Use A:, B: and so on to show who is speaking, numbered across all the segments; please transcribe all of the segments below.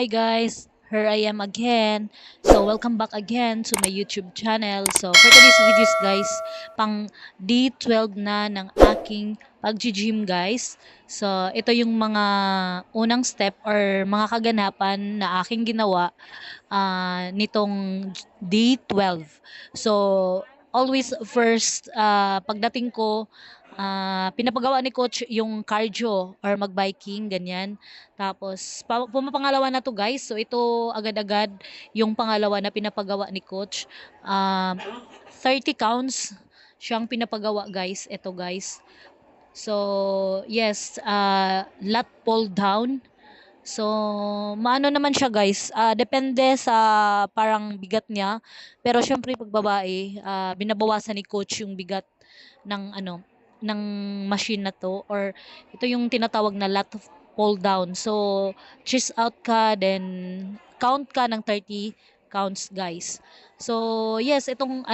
A: hi guys, here I am again. So welcome back again to my YouTube channel. So for today's videos guys, pang D12 na ng aking pag-gym guys. So ito yung mga unang step or mga kaganapan na aking ginawa nitong D12. So always first pagdating ko pinapagawa ni coach yung cardio or mag-biking ganyan. Tapos pumapangalawa na to guys. So ito agad-agad yung pangalawa na pinapagawa ni coach. 30 counts siyang pinapagawa guys. Ito guys. So yes, lat pull down. So, maano naman siya guys, depende sa parang bigat niya. Pero syempre pag babae, binabawasan ni coach yung bigat ng ano, ng machine na to or ito yung tinatawag na lat pull down. So, chest out ka, then count ka ng 30 counts guys. So, yes, itong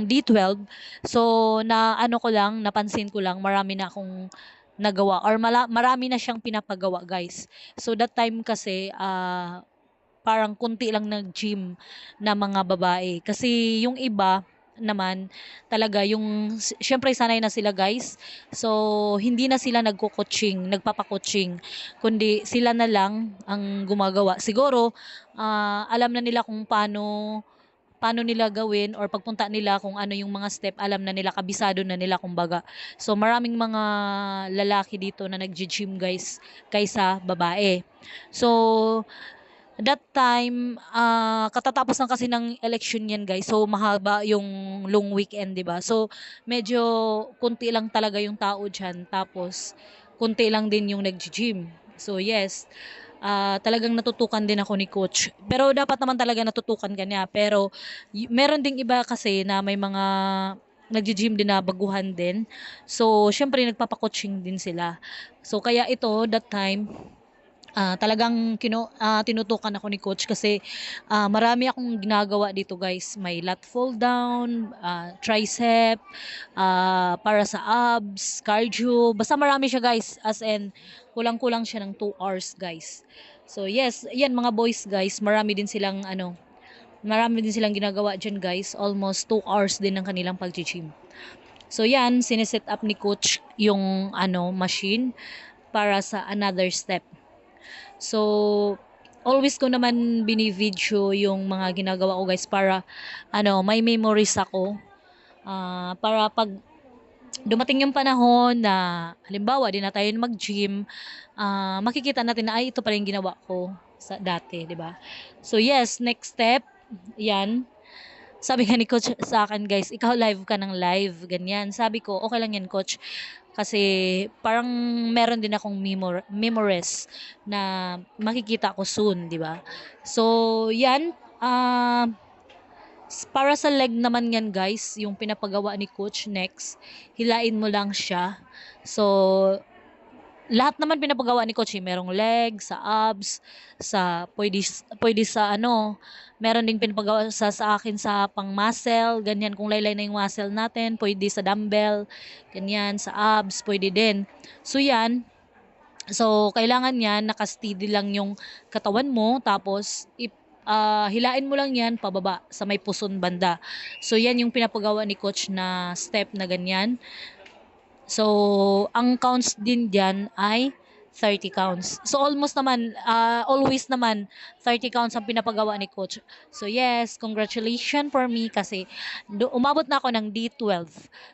A: D12, so na ano ko lang, napansin ko lang, marami na akong nagawa or marami na siyang pinapagawa guys. So that time kasi parang kunti lang nag-gym na mga babae. Kasi yung iba naman talaga syempre sanay na sila guys. So hindi na sila nagko-coaching, nagpapa-coaching, kundi sila na lang ang gumagawa. Siguro alam na nila kung paano nila gawin or pagpunta nila kung ano yung mga step, alam na nila, kabisado na nila kumbaga. So maraming mga lalaki dito na nagji-gym guys kaysa babae. So that time, katatapos lang kasi ng election yan guys. So mahaba yung long weekend, 'di ba? So medyo kunti lang talaga yung tao diyan. Tapos kunti lang din yung nagji-gym. So yes, talagang natutukan din ako ni coach. Pero dapat naman talaga natutukan ka niya. Pero meron ding iba kasi na may mga nagji-gym din na baguhan din. So, syempre nagpapa-coaching din sila. So, kaya ito, that time, talagang tinutukan ako ni coach kasi marami akong ginagawa dito guys. May lat fold down, tricep, para sa abs, cardio. Basta marami siya guys. As in, kulang-kulang siya ng 2 hours guys. So yes, yan mga boys guys, marami din silang ginagawa dyan guys. Almost 2 hours din ng kanilang pag-gym. So yan, sineset up ni coach yung machine para sa another step. So, always ko naman binivideo yung mga ginagawa ko guys para may memories ako. Para pag dumating yung panahon na halimbawa di na tayo mag-gym, makikita natin na ay ito pala yung ginawa ko sa dati, 'di ba? So yes, next step, 'yan. Sabi nga ni coach sa akin, guys, ikaw live ka ng live, ganyan. Sabi ko, okay lang yan, coach. Kasi parang meron din akong memories na makikita ko soon, di ba? So, yan. Para sa leg naman yan, guys, yung pinapagawa ni coach next, hilain mo lang siya. So, lahat naman pinapagawa ni coach, merong leg, sa abs, pwede sa meron ding pinapagawa sa akin sa pang muscle, ganyan kung laylay na yung muscle natin, pwede sa dumbbell, ganyan sa abs, pwede din. So yan, so kailangan yan naka-steady lang yung katawan mo, tapos hilain mo lang yan pababa sa may puson banda. So yan yung pinapagawa ni coach na step na ganyan. So, ang counts din diyan ay 30 counts. So almost naman, always naman 30 counts ang pinapagawa ni coach. So yes, congratulations for me kasi umabot na ako ng D12.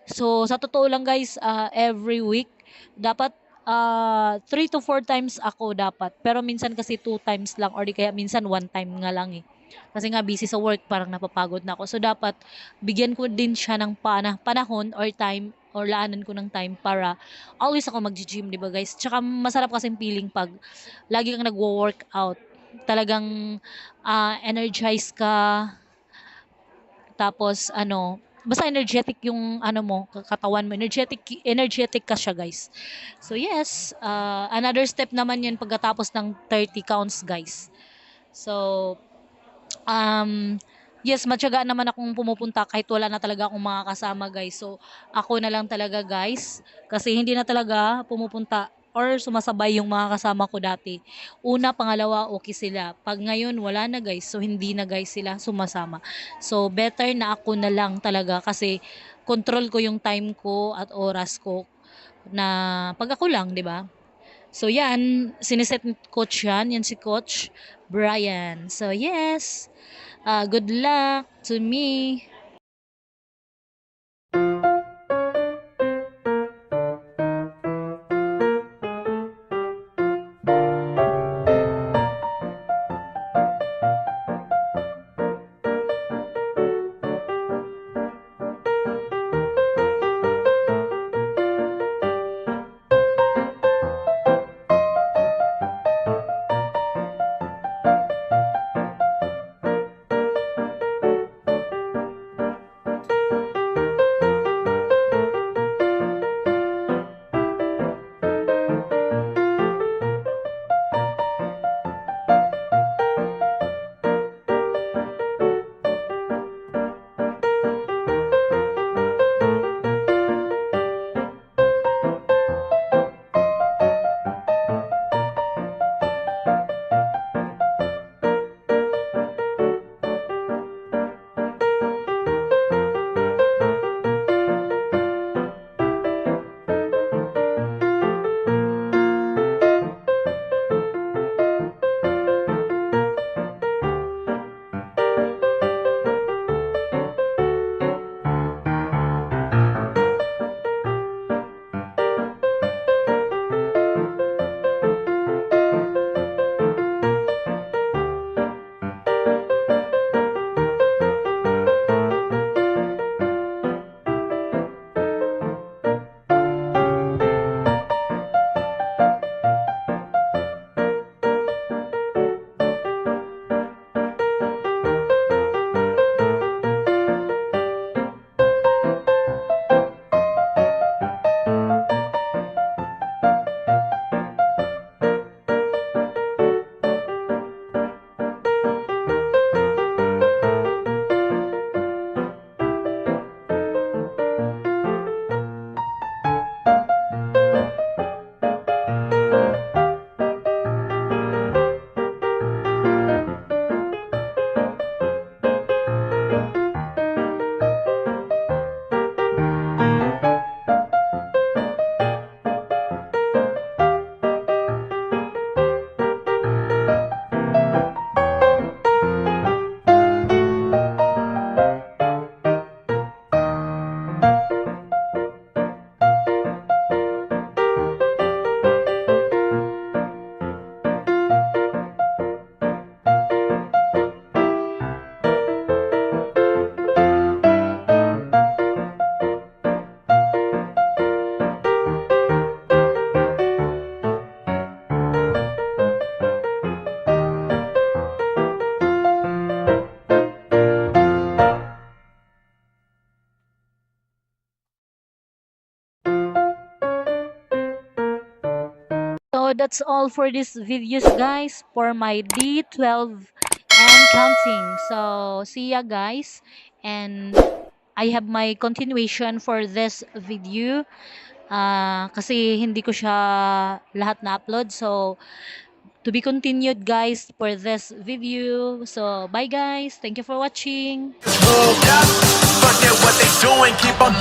A: So sa totoo lang guys, every week dapat 3 to 4 times ako dapat. Pero minsan kasi 2 times lang or di kaya minsan 1 time nga lang eh. Kasi nga busy sa work, parang napapagod na ako. So dapat bigyan ko din siya ng panahon or time or laanan ko ng time para always ako mag-gym, 'di ba guys? Tsaka masarap kasing feeling pag lagi kang nagwo-workout. Talagang energize ka, tapos basta energetic yung katawan mo, energetic ka siya guys. So yes, another step naman yun pagkatapos ng 30 counts guys. So yes, matyaga naman akong pumupunta kahit wala na talaga akong mga kasama guys. So, ako na lang talaga guys. Kasi hindi na talaga pumupunta or sumasabay yung mga kasama ko dati. Una, pangalawa, okay sila. Pag ngayon, wala na guys. So, hindi na guys sila sumasama. So, better na ako na lang talaga kasi control ko yung time ko at oras ko na pag ako lang, di ba? So, yan. Siniset ni coach yan. Yan si Coach Brian. So, yes. Good luck to me. So that's all for this videos guys for my D12 and counting. So see ya guys, and I have my continuation for this video kasi hindi ko siya lahat na upload. So to be continued guys for this video. So bye guys, thank you for watching.
B: Forget what they doing, keep on